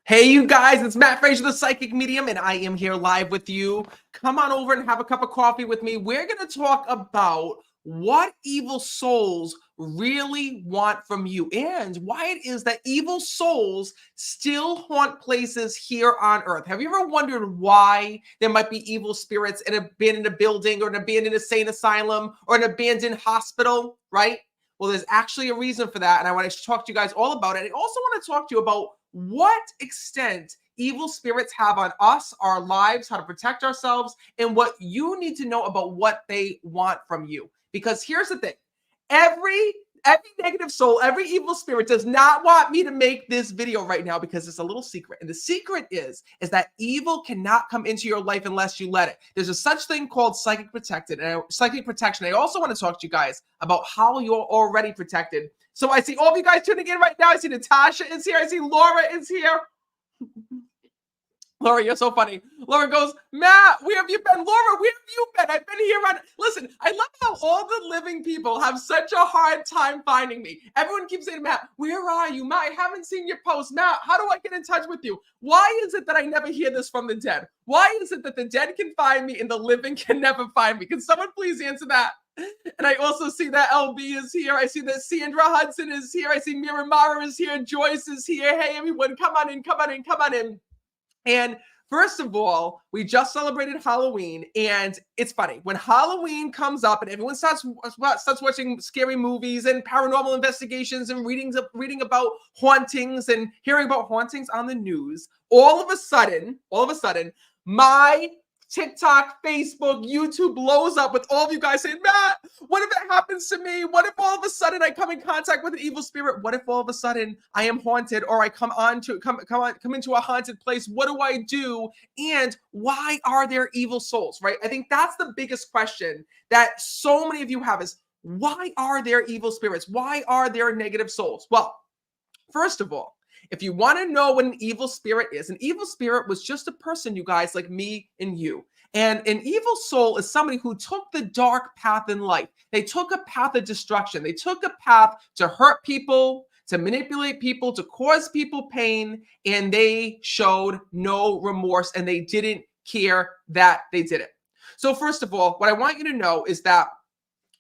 Hey, you guys, it's Matt Fraser, the Psychic Medium, and I am here live with you. Come on over and have a cup of coffee with me. We're going to talk about what evil souls really want from you and why it is that evil souls still haunt places here on Earth. Have you ever wondered why there might be evil spirits in an abandoned building or an abandoned insane asylum or an abandoned hospital, right? Well, there's actually a reason for that, and I want to talk to you guys all about it. I also want to talk to you about what extent evil spirits have on us, our lives, how to protect ourselves, and what you need to know about what they want from you. Because here's the thing, every negative soul, every evil spirit does not want me to make this video right now because it's a little secret. And the secret is that evil cannot come into your life unless you let it. There's a such thing called psychic protection. I also want to talk to you guys about how you're already protected. So I see all of you guys tuning in right now. I see Natasha is here. I see Laura is here. Laura, you're so funny. Laura goes, Matt, where have you been? Laura, where have you been? I've been here on... Listen, I love how all the living people have such a hard time finding me. Everyone keeps saying, Matt, where are you? Matt, I haven't seen your post. Matt, how do I get in touch with you? Why is it that I never hear this from the dead? Why is it that the dead can find me and the living can never find me? Can someone please answer that? And I also see that LB is here. I see that Sandra Hudson is here. I see Miramara is here. Joyce is here. Hey, everyone, come on in, come on in, come on in. And first of all, we just celebrated Halloween, and it's funny. When Halloween comes up and everyone starts watching scary movies and paranormal investigations and reading about hauntings and hearing about hauntings on the news, all of a sudden, my TikTok, Facebook, YouTube blows up with all of you guys saying, Matt, what if it happens to me? What if all of a sudden I come in contact with an evil spirit? What if all of a sudden I am haunted or I come into a haunted place? What do I do? And why are there evil souls, right? I think that's the biggest question that so many of you have is, why are there evil spirits? Why are there negative souls? Well, first of all, if you want to know what an evil spirit is, an evil spirit was just a person, you guys, like me and you. And an evil soul is somebody who took the dark path in life. They took a path of destruction. They took a path to hurt people, to manipulate people, to cause people pain, and they showed no remorse and they didn't care that they did it. So first of all, what I want you to know is that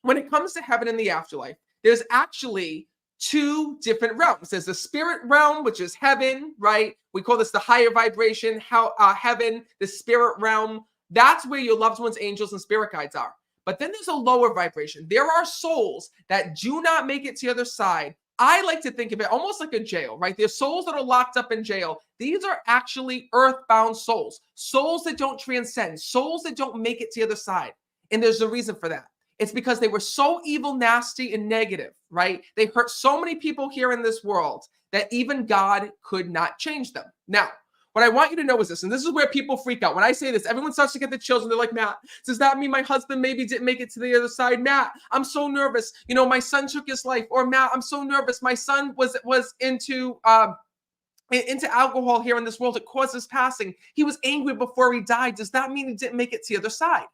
when it comes to heaven and the afterlife, there's actually two different realms. There's the spirit realm, which is heaven, right? We call this the higher vibration, heaven, the spirit realm. That's where your loved ones, angels, and spirit guides are. But then there's a lower vibration. There are souls that do not make it to the other side. I like to think of it almost like a jail, right? There's souls that are locked up in jail. These are actually earthbound souls, souls that don't transcend, souls that don't make it to the other side. And there's a reason for that. It's because they were so evil, nasty, and negative, right? They hurt so many people here in this world that even God could not change them. Now, what I want you to know is this, and this is where people freak out. When I say this, everyone starts to get the chills, and they're like, Matt, does that mean my husband maybe didn't make it to the other side? Matt, I'm so nervous. You know, my son took his life. Or Matt, I'm so nervous. My son was into alcohol here in this world. It caused his passing. He was angry before he died. Does that mean he didn't make it to the other side?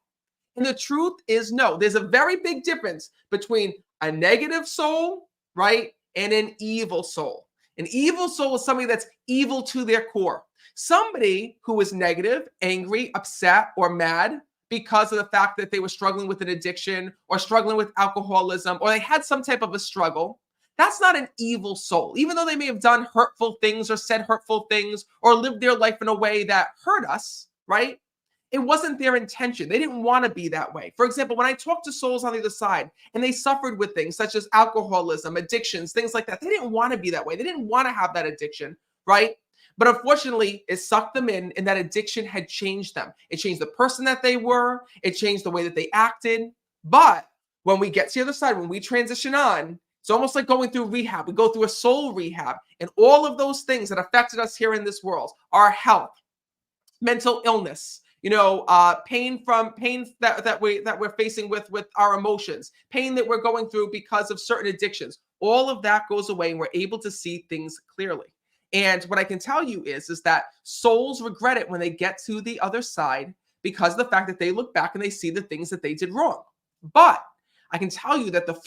And the truth is no. There's a very big difference between a negative soul, right, and an evil soul. An evil soul is somebody that's evil to their core. Somebody who is negative, angry, upset, or mad because of the fact that they were struggling with an addiction or struggling with alcoholism or they had some type of a struggle, that's not an evil soul. Even though they may have done hurtful things or said hurtful things or lived their life in a way that hurt us, right? It wasn't their intention. They didn't want to be that way. For example, when I talk to souls on the other side and they suffered with things such as alcoholism, addictions, things like that, they didn't want to be that way. They didn't want to have that addiction, right? But unfortunately, it sucked them in and that addiction had changed them. It changed the person that they were. It changed the way that they acted. But when we get to the other side, when we transition on, it's almost like going through rehab. We go through a soul rehab and all of those things that affected us here in this world, our health, mental illness, pain that we're facing with our emotions, pain that we're going through because of certain addictions. All of that goes away and we're able to see things clearly. And what I can tell you is that souls regret it when they get to the other side because of the fact that they look back and they see the things that they did wrong. But I can tell you that the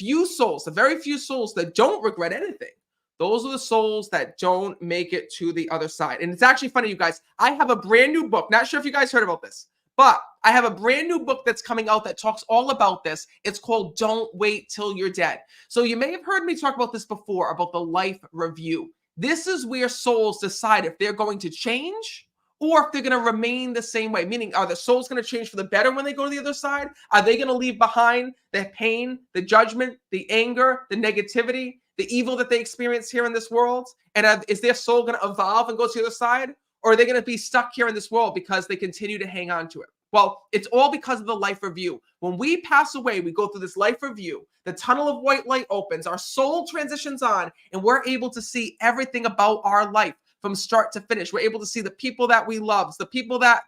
very few souls that don't regret anything Those are the souls that don't make it to the other side. And it's actually funny, you guys. I have a brand new book. Not sure if you guys heard about this, but I have a brand new book that's coming out that talks all about this. It's called Don't Wait Till You're Dead. So you may have heard me talk about this before, about the life review. This is where souls decide if they're going to change or if they're going to remain the same way. Meaning, are the souls going to change for the better when they go to the other side? Are they going to leave behind the pain, the judgment, the anger, the negativity, the evil that they experience here in this world? And is their soul going to evolve and go to the other side? Or are they going to be stuck here in this world because they continue to hang on to it? Well, it's all because of the life review. When we pass away, we go through this life review. The tunnel of white light opens, our soul transitions on, and we're able to see everything about our life from start to finish. We're able to see the people that we love, the people that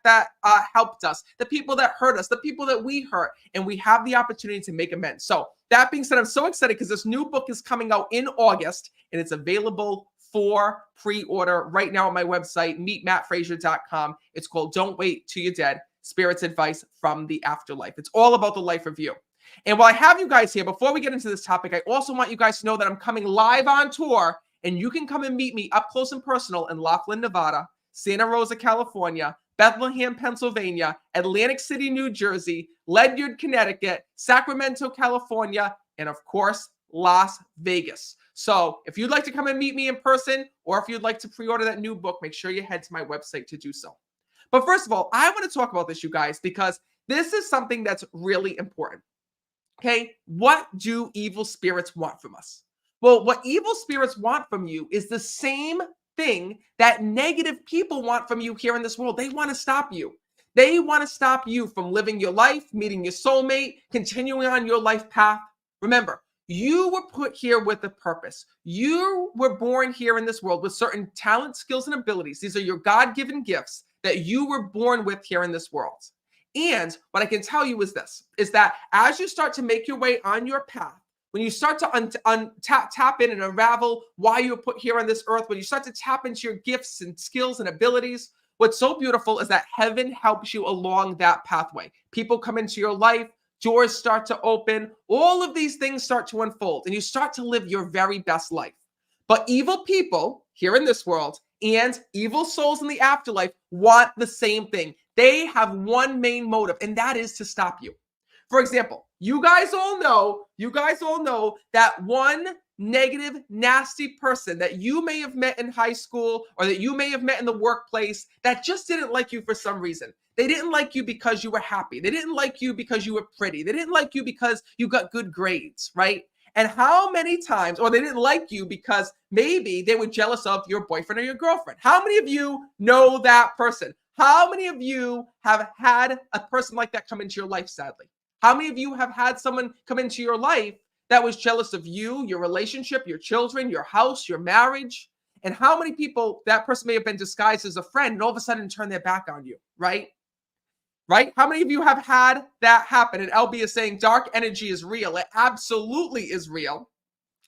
helped us, the people that hurt us, the people that we hurt, and we have the opportunity to make amends. So that being said, I'm so excited because this new book is coming out in August, and it's available for pre-order right now on my website, meetmattfraser.com. It's called Don't Wait Till You're Dead, Spirit's Advice from the Afterlife. It's all about the life review. And while I have you guys here, before we get into this topic, I also want you guys to know that I'm coming live on tour, and you can come and meet me up close and personal in Laughlin, Nevada, Santa Rosa, California, Bethlehem, Pennsylvania, Atlantic City, New Jersey, Ledyard, Connecticut, Sacramento, California, and of course, Las Vegas. So if you'd like to come and meet me in person, or if you'd like to pre-order that new book, make sure you head to my website to do so. But first of all, I want to talk about this, you guys, because this is something that's really important. Okay, what do evil spirits want from us? Well, what evil spirits want from you is the same thing that negative people want from you here in this world. They want to stop you. They want to stop you from living your life, meeting your soulmate, continuing on your life path. Remember, you were put here with a purpose. You were born here in this world with certain talents, skills, and abilities. These are your God-given gifts that you were born with here in this world. And what I can tell you is this, is that as you start to make your way on your path, when you start to tap in and unravel why you were put here on this earth, when you start to tap into your gifts and skills and abilities, what's so beautiful is that heaven helps you along that pathway. People come into your life, doors start to open, all of these things start to unfold, and you start to live your very best life. But evil people here in this world and evil souls in the afterlife want the same thing. They have one main motive, and that is to stop you. For example, you guys all know that one negative, nasty person that you may have met in high school or that you may have met in the workplace that just didn't like you for some reason. They didn't like you because you were happy. They didn't like you because you were pretty. They didn't like you because you got good grades, right? And how many times, or they didn't like you because maybe they were jealous of your boyfriend or your girlfriend. How many of you know that person? How many of you have had a person like that come into your life, sadly? How many of you have had someone come into your life that was jealous of you, your relationship, your children, your house, your marriage? And how many people that person may have been disguised as a friend and all of a sudden turn their back on you, right? Right? How many of you have had that happen? And LB is saying dark energy is real. It absolutely is real.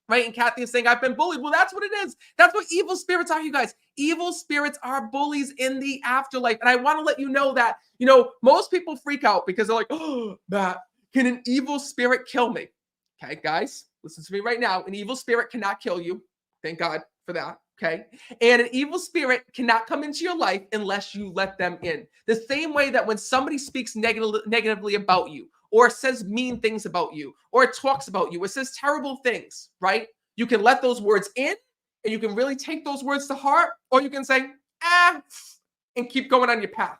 Right? And Kathy is saying, I've been bullied. Well, that's what it is. That's what evil spirits are, you guys. Evil spirits are bullies in the afterlife. And I want to let you know that, most people freak out because they're like, oh, Matt, can an evil spirit kill me? Okay, guys, listen to me right now. An evil spirit cannot kill you. Thank God for that. Okay. And an evil spirit cannot come into your life unless you let them in. The same way that when somebody speaks negatively about you, or says mean things about you, or talks about you, or says terrible things, right? You can let those words in, and you can really take those words to heart, or you can say, and keep going on your path.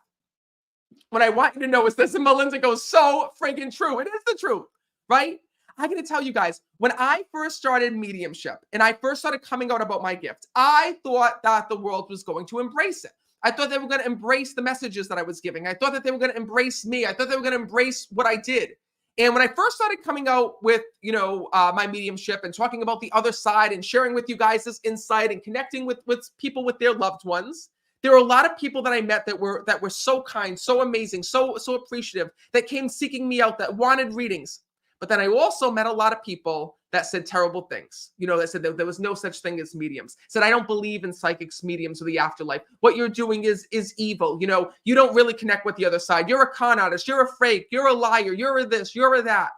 What I want you to know is this, and Melinda goes, so freaking true. It is the truth, right? I'm going to tell you guys, when I first started mediumship, and I first started coming out about my gift, I thought that the world was going to embrace it. I thought they were going to embrace the messages that I was giving. I thought that they were going to embrace me. I thought they were going to embrace what I did. And when I first started coming out with, my mediumship and talking about the other side and sharing with you guys this insight and connecting with people with their loved ones, there were a lot of people that I met that were so kind, so amazing, so appreciative, that came seeking me out, that wanted readings. But then I also met a lot of people that said terrible things, that said that there was no such thing as mediums, said, I don't believe in psychics, mediums, or the afterlife. What you're doing is evil. You don't really connect with the other side. You're a con artist. You're a fake. You're a liar. You're a this. You're a that.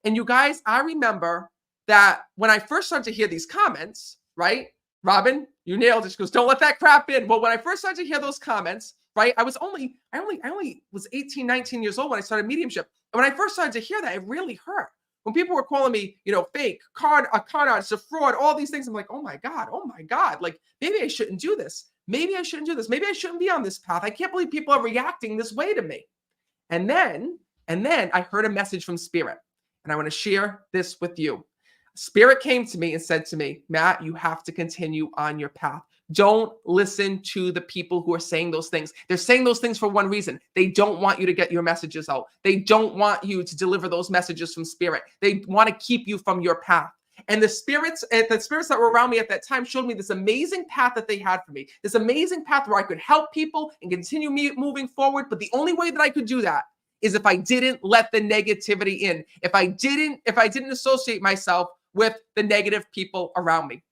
And you guys, I remember that when I first started to hear these comments, right? Robin, you nailed it. She goes, don't let that crap in. Well, when I first started to hear those comments, right, I only was 18, 19 years old when I started mediumship. And when I first started to hear that, it really hurt. When people were calling me, fake, a con artist, a fraud, all these things, I'm like, oh my God, like maybe I shouldn't do this. Maybe I shouldn't do this. Maybe I shouldn't be on this path. I can't believe people are reacting this way to me. And then I heard a message from Spirit, and I want to share this with you. Spirit came to me and said to me, Matt, you have to continue on your path. Don't listen to the people who are saying those things. They're saying those things for one reason. They don't want you to get your messages out. They don't want you to deliver those messages from Spirit. They want to keep you from your path. And the spirits that were around me at that time showed me this amazing path that they had for me, this amazing path where I could help people and continue moving forward. But the only way that I could do that is if I didn't let the negativity in, if I didn't associate myself with the negative people around me.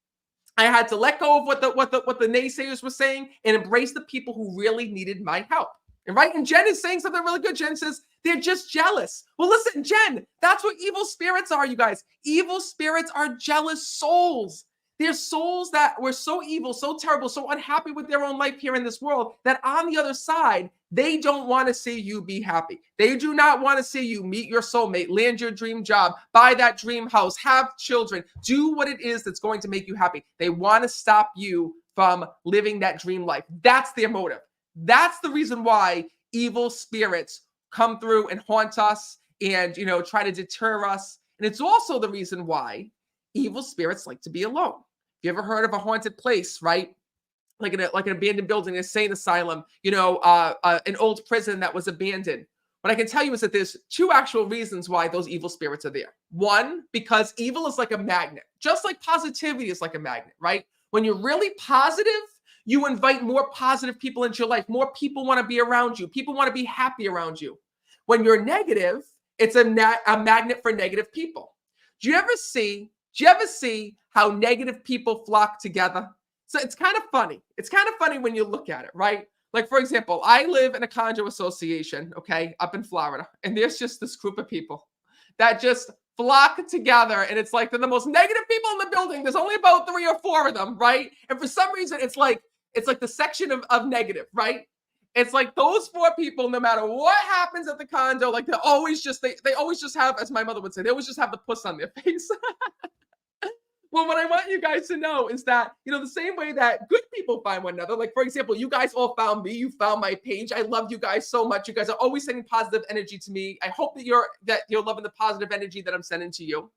I had to let go of what the naysayers were saying and embrace the people who really needed my help. And right, and Jen is saying something really good. Jen says, they're just jealous. Well, listen, Jen, that's what evil spirits are, you guys. Evil spirits are jealous souls. They're souls that were so evil, so terrible, so unhappy with their own life here in this world that on the other side, they don't want to see you be happy. They do not want to see you meet your soulmate, land your dream job, buy that dream house, have children, do what it is that's going to make you happy. They want to stop you from living that dream life. That's their motive. That's the reason why evil spirits come through and haunt us and, try to deter us. And it's also the reason why evil spirits like to be alone. You ever heard of a haunted place, right? Like an abandoned building, an insane asylum, an old prison that was abandoned. What I can tell you is that there's two actual reasons why those evil spirits are there. One, because evil is like a magnet, just like positivity is like a magnet, right? When you're really positive, you invite more positive people into your life. More people want to be around you. People want to be happy around you. When you're negative, it's a magnet for negative people. Do you ever see how negative people flock together? So it's kind of funny. It's kind of funny when you look at it, right? Like, for example, I live in a condo association, okay, up in Florida, and there's just this group of people that just flock together, and it's like they're the most negative people in the building. There's only about 3 or 4 of them, right? And for some reason, it's like the section of negative, right? It's like those 4 people, no matter what happens at the condo, like they always just have, as my mother would say, they always just have the puss on their face. Well, what I want you guys to know is that, the same way that good people find one another, like, for example, you guys all found me, you found my page. I love you guys so much. You guys are always sending positive energy to me. I hope that you're loving the positive energy that I'm sending to you.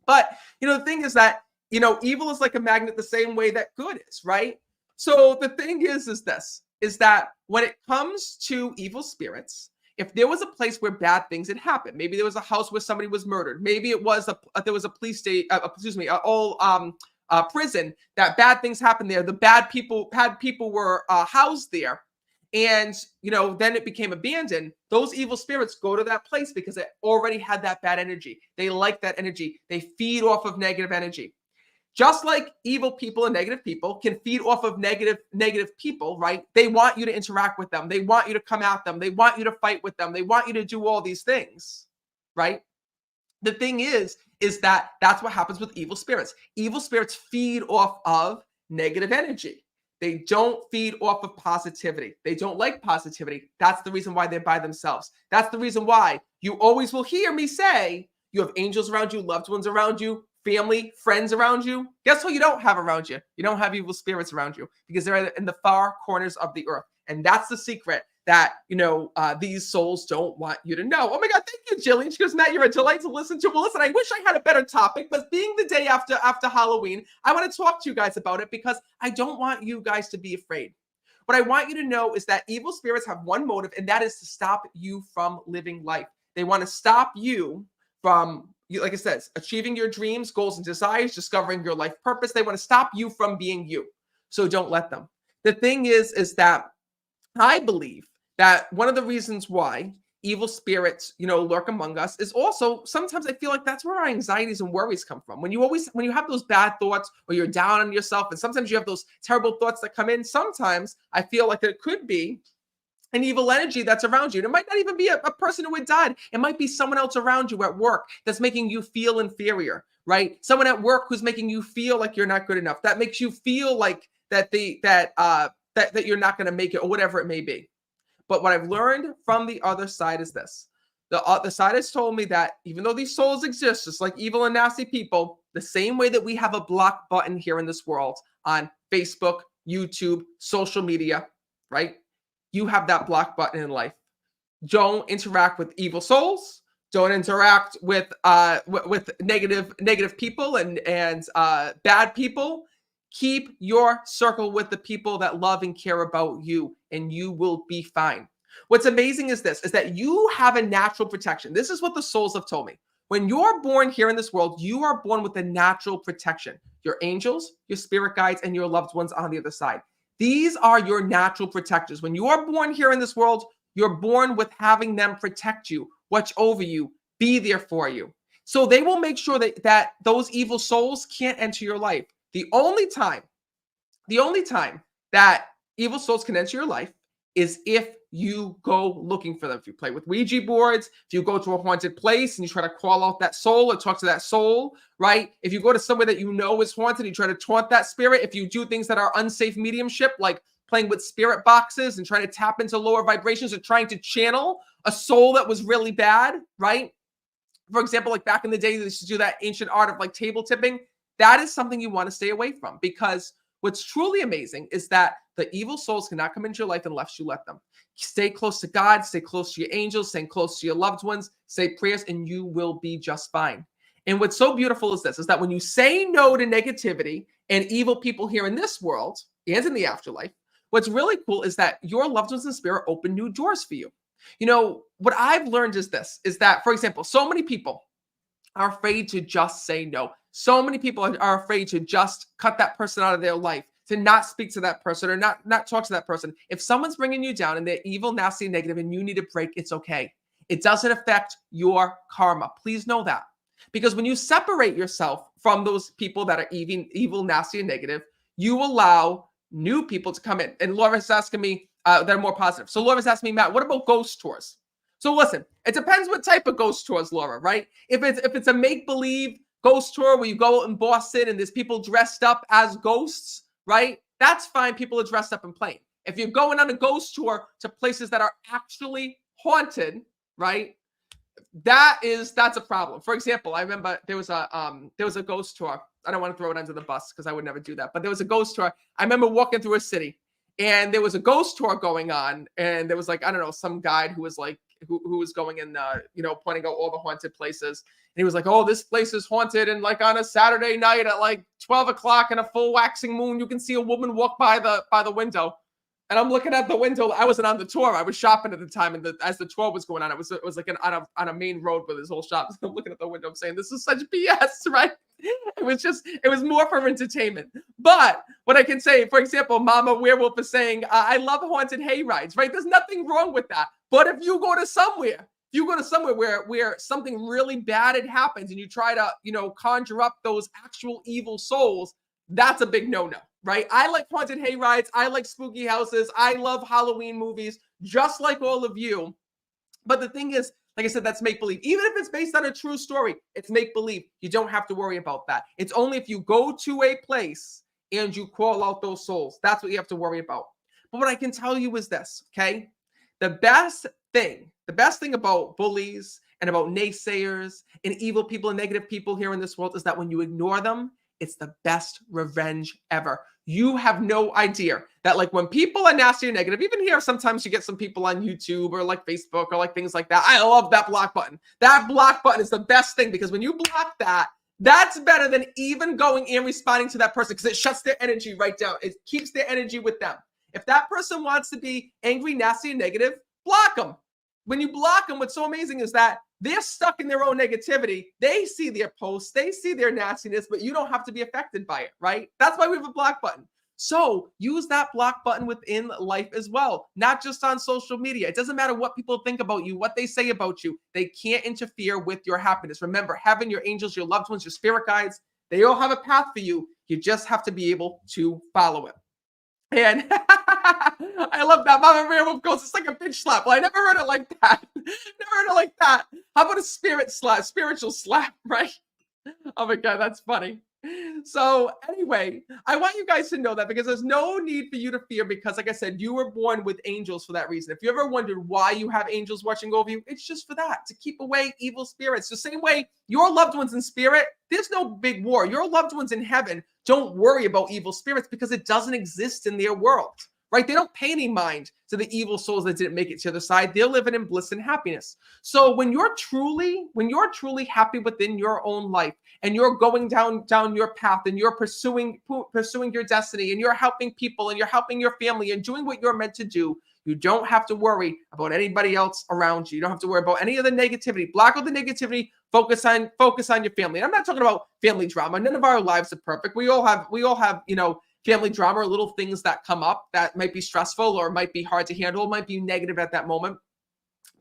But, the thing is that, evil is like a magnet the same way that good is, right? So the thing is that when it comes to evil spirits, if there was a place where bad things had happened, maybe there was a house where somebody was murdered, maybe it was there was a police state, prison that bad things happened there. The bad people were housed there, and then it became abandoned. Those evil spirits go to that place because they already had that bad energy. They like that energy. They feed off of negative energy. Just like evil people and negative people can feed off of negative people, right? They want you to interact with them. They want you to come at them. They want you to fight with them. They want you to do all these things, right? The thing is that that's what happens with evil spirits. Evil spirits feed off of negative energy. They don't feed off of positivity. They don't like positivity. That's the reason why they're by themselves. That's the reason why you always will hear me say you have angels around you, loved ones around you, family, friends around you. Guess who you don't have around you? You don't have evil spirits around you because they're in the far corners of the earth. And that's the secret that, these souls don't want you to know. Oh my God, thank you, Jillian. She goes, Matt, you're a delight to listen to. Well, listen, I wish I had a better topic, but being the day after Halloween, I want to talk to you guys about it because I don't want you guys to be afraid. What I want you to know is that evil spirits have one motive, and that is to stop you from living life. They want to stop you from, like I said, achieving your dreams, goals, and desires, discovering your life purpose. They want to stop you from being you. So don't let them. The thing is that I believe that one of the reasons why evil spirits, lurk among us is also sometimes I feel like that's where our anxieties and worries come from. When you have those bad thoughts or you're down on yourself, and sometimes you have those terrible thoughts that come in, sometimes I feel like it could be an evil energy that's around you. And it might not even be a person who had died. It might be someone else around you at work that's making you feel inferior, right? Someone at work who's making you feel like you're not good enough. That makes you feel like that you're not going to make it, or whatever it may be. But what I've learned from the other side is this. The side has told me that even though these souls exist, just like evil and nasty people, the same way that we have a block button here in this world on Facebook, YouTube, social media, right? You have that block button in life. Don't interact with evil souls. Don't interact with negative people and bad people. Keep your circle with the people that love and care about you, and you will be fine. What's amazing is this, is that you have a natural protection. This is what the souls have told me. When you're born here in this world, you are born with a natural protection. Your angels, your spirit guides, and your loved ones on the other side. These are your natural protectors. When you are born here in this world, you're born with having them protect you, watch over you, be there for you. So they will make sure that those evil souls can't enter your life. The only time that evil souls can enter your life is if you go looking for them. If you play with Ouija boards, if you go to a haunted place and you try to call out that soul or talk to that soul, right? If you go to somewhere that you know is haunted, you try to taunt that spirit. If you do things that are unsafe mediumship, like playing with spirit boxes and trying to tap into lower vibrations or trying to channel a soul that was really bad, right? For example, like back in the day, they used to do that ancient art of like table tipping. That is something you want to stay away from, because what's truly amazing is that the evil souls cannot come into your life unless you let them. Stay close to God, stay close to your angels, stay close to your loved ones, say prayers, and you will be just fine. And what's so beautiful is this, is that when you say no to negativity and evil people here in this world and in the afterlife, what's really cool is that your loved ones in spirit open new doors for you. You know, what I've learned is this, is that, for example, so many people are afraid to just say no. So many people are afraid to just cut that person out of their life, to not speak to that person or not talk to that person. If someone's bringing you down and they're evil, nasty, negative, and you need a break, it's okay. It doesn't affect your karma. Please know that. Because when you separate yourself from those people that are evil, nasty, and negative, you allow new people to come in. And Laura's asking me that are more positive. So Laura's asking me, Matt, what about ghost tours? So listen, it depends what type of ghost tours, Laura, right? If it's a make-believe ghost tour where you go out in Boston and there's people dressed up as ghosts, right? That's fine. People are dressed up and playing. If you're going on a ghost tour to places that are actually haunted, right? That's a problem. For example, I remember there was a ghost tour. I don't want to throw it under the bus because I would never do that. But there was a ghost tour. I remember walking through a city and there was a ghost tour going on, and there was like, I don't know, some guide who was like, who was going in, pointing out all the haunted places. And he was like, oh, this place is haunted. And like on a Saturday night at like 12 o'clock in a full waxing moon, you can see a woman walk by the window. And I'm looking at the window. I wasn't on the tour. I was shopping at the time. And as the tour was going on, it was like on a main road with his whole shop. So I'm looking at the window. I'm saying, this is such BS, right? It was more for entertainment. But what I can say, for example, Mama Werewolf is saying, I love haunted hay rides, right? There's nothing wrong with that. But if you go to somewhere, where something really bad had happens and you try to, conjure up those actual evil souls, that's a big no-no, right? I like haunted hay rides. I like spooky houses. I love Halloween movies, just like all of you. But the thing is, like I said, that's make-believe. Even if it's based on a true story, it's make-believe. You don't have to worry about that. It's only if you go to a place and you call out those souls. That's what you have to worry about. But what I can tell you is this, okay? The best thing about bullies and about naysayers and evil people and negative people here in this world is that when you ignore them, it's the best revenge ever. You have no idea that like when people are nasty or negative, even here, sometimes you get some people on YouTube or like Facebook or like things like that. I love that block button. That block button is the best thing, because when you block that, that's better than even going and responding to that person, because it shuts their energy right down. It keeps their energy with them. If that person wants to be angry, nasty, and negative, block them. When you block them, what's so amazing is that they're stuck in their own negativity. They see their posts, they see their nastiness, but you don't have to be affected by it, right? That's why we have a block button. So use that block button within life as well, not just on social media. It doesn't matter what people think about you, what they say about you. They can't interfere with your happiness. Remember, having your angels, your loved ones, your spirit guides, they all have a path for you. You just have to be able to follow it. And I I love that. Mama Bear goes, it's like a bitch slap. Well, I never heard it like that. Never heard it like that. How about a spirit slap, spiritual slap, right? Oh my God, that's funny. So anyway, I want you guys to know that because there's no need for you to fear because like I said, you were born with angels for that reason. If you ever wondered why you have angels watching over you, it's just for that, to keep away evil spirits. The same way your loved ones in spirit, there's no big war. Your loved ones in heaven don't worry about evil spirits because it doesn't exist in their world. Right? They don't pay any mind to the evil souls that didn't make it to the other side. They're living in bliss and happiness. So when you're truly happy within your own life and you're going down your path and you're pursuing your destiny and you're helping people and you're helping your family and doing what you're meant to do, you don't have to worry about anybody else around you. You don't have to worry about any of the negativity. Block out the negativity. Focus on your family. And I'm not talking about family drama. None of our lives are perfect. We all have, family drama or little things that come up that might be stressful or might be hard to handle, might be negative at that moment.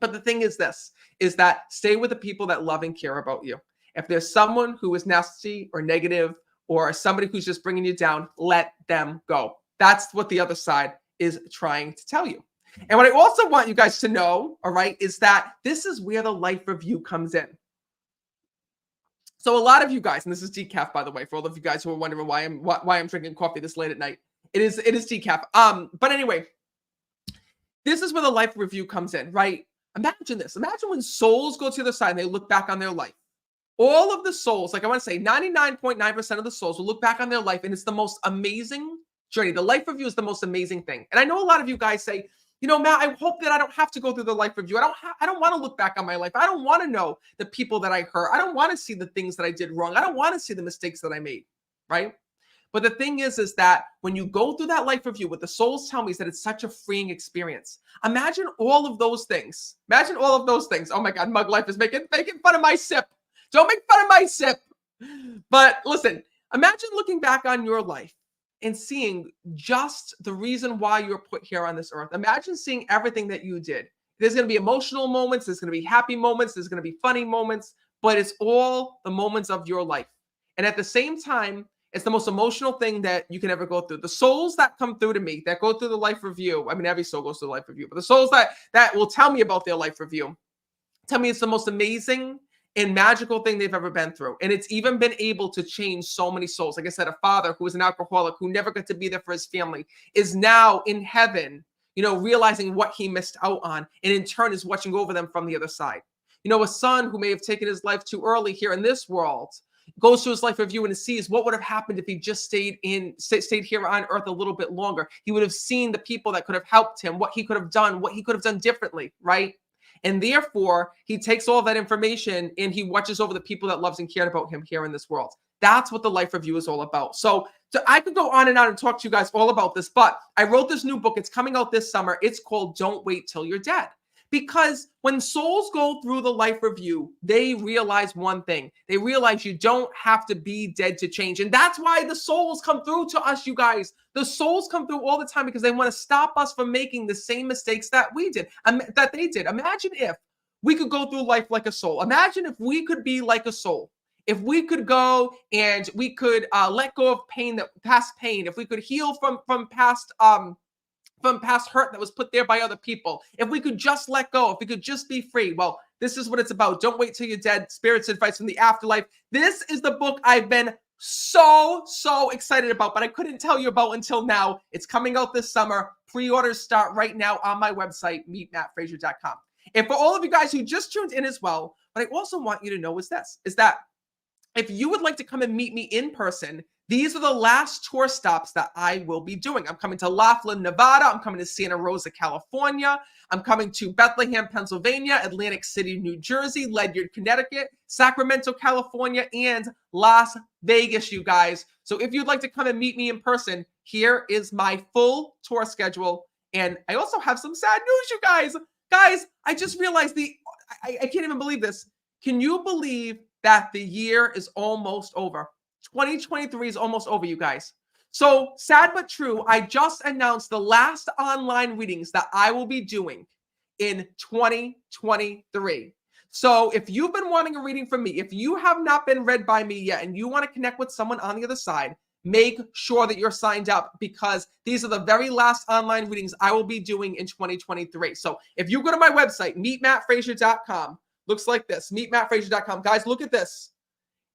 But the thing is this, is that stay with the people that love and care about you. If there's someone who is nasty or negative or somebody who's just bringing you down, let them go. That's what the other side is trying to tell you. And what I also want you guys to know, all right, is that this is where the life review comes in. So a lot of you guys, and this is decaf, by the way, for all of you guys who are wondering why I'm drinking coffee this late at night. It is decaf. But anyway, this is where the life review comes in, right? Imagine this. Imagine when souls go to the other side and they look back on their life. All of the souls, like I want to say 99.9% of the souls will look back on their life and it's the most amazing journey. The life review is the most amazing thing. And I know a lot of you guys say, Matt, I hope that I don't have to go through the life review. I don't want to look back on my life. I don't want to know the people that I hurt. I don't want to see the things that I did wrong. I don't want to see the mistakes that I made, right? But the thing is that when you go through that life review, what the souls tell me is that it's such a freeing experience. Imagine all of those things. Imagine all of those things. Oh my God, Mug Life is making fun of my sip. Don't make fun of my sip. But listen, imagine looking back on your life and seeing just the reason why you're put here on this earth. Imagine seeing everything that you did. There's going to be emotional moments. There's going to be happy moments. There's going to be funny moments, but it's all the moments of your life. And at the same time, it's the most emotional thing that you can ever go through. The souls that come through to me, that go through the life review. I mean, every soul goes through the life review, but the souls that will tell me about their life review, tell me it's the most amazing and magical thing they've ever been through. And it's even been able to change so many souls. Like I said, a father who was an alcoholic, who never got to be there for his family, is now in heaven, realizing what he missed out on, and in turn is watching over them from the other side. A son who may have taken his life too early here in this world goes through his life review and sees what would have happened if he just stayed here on earth a little bit longer. He would have seen the people that could have helped him, what he could have done differently, right? And therefore, he takes all that information and he watches over the people that loves and cared about him here in this world. That's what the life review is all about. So I could go on and talk to you guys all about this, but I wrote this new book. It's coming out this summer. It's called Don't Wait Till You're Dead. Because when souls go through the life review, they realize one thing. They realize you don't have to be dead to change. And that's why the souls come through to us, you guys. The souls come through all the time because they want to stop us from making the same mistakes that we did, that they did. Imagine if we could go through life like a soul. Imagine if we could be like a soul. If we could go and we could let go of past pain, if we could heal from past hurt that was put there by other people, if we could just let go, if we could just be free. Well, this is what it's about. Don't wait till you're dead. Spirits advice from the afterlife. This is the book I've been so excited about, but I couldn't tell you about until now. It's coming out this summer. Pre-orders start right now on my website, meetmattfraser.com. And for all of you guys who just tuned in as well, what I also want you to know is that if you would like to come and meet me in person, these are the last tour stops that I will be doing. I'm coming to Laughlin, Nevada. I'm coming to Santa Rosa, California. I'm coming to Bethlehem, Pennsylvania, Atlantic City, New Jersey, Ledyard, Connecticut, Sacramento, California, and Las Vegas, you guys. So if you'd like to come and meet me in person, here is my full tour schedule. And I also have some sad news, you guys. Guys, I just realized I can't even believe this. Can you believe that the year is almost over? 2023 is almost over, you guys. So sad but true, I just announced the last online readings that I will be doing in 2023. So if you've been wanting a reading from me, if you have not been read by me yet and you want to connect with someone on the other side, make sure that you're signed up because these are the very last online readings I will be doing in 2023. So if you go to my website, meetmattfraser.com, looks like this, meetmattfraser.com. Guys, look at this.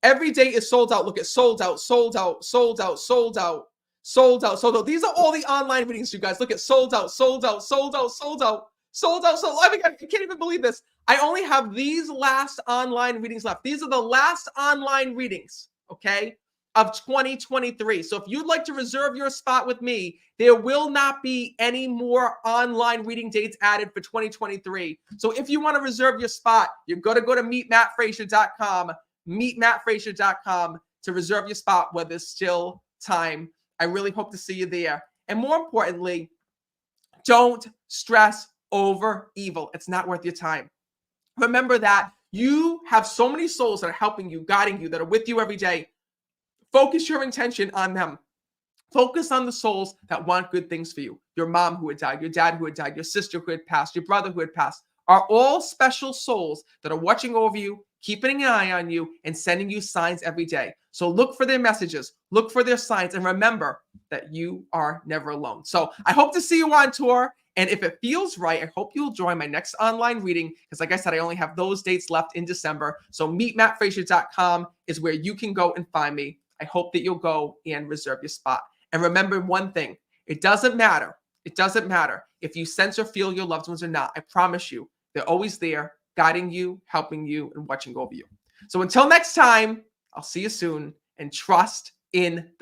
Every day is sold out. Look at sold out, sold out, sold out, sold out, sold out, sold out. These are all the online readings, you guys. Look at sold out, sold out, sold out, sold out, sold out. So I can't even believe this. I only have these last online readings left. These are the last online readings, okay, of 2023. So if you'd like to reserve your spot with me, there will not be any more online reading dates added for 2023. So if you want to reserve your spot, you're going to go to meetmattfraser.com, meetmattfraser.com to reserve your spot where there's still time. I really hope to see you there. And more importantly, don't stress over evil. It's not worth your time. Remember that you have so many souls that are helping you, guiding you, that are with you every day. Focus your intention on them. Focus on the souls that want good things for you. Your mom who had died, your dad who had died, your sister who had passed, your brother who had passed are all special souls that are watching over you, keeping an eye on you, and sending you signs every day. So look for their messages, look for their signs, and remember that you are never alone. So I hope to see you on tour. And if it feels right, I hope you'll join my next online reading because, like I said, I only have those dates left in December. So meetmattfraser.com is where you can go and find me. I hope that you'll go and reserve your spot. And remember one thing, it doesn't matter. It doesn't matter if you sense or feel your loved ones or not. I promise you, they're always there, guiding you, helping you, and watching over you. So until next time, I'll see you soon, and trust in the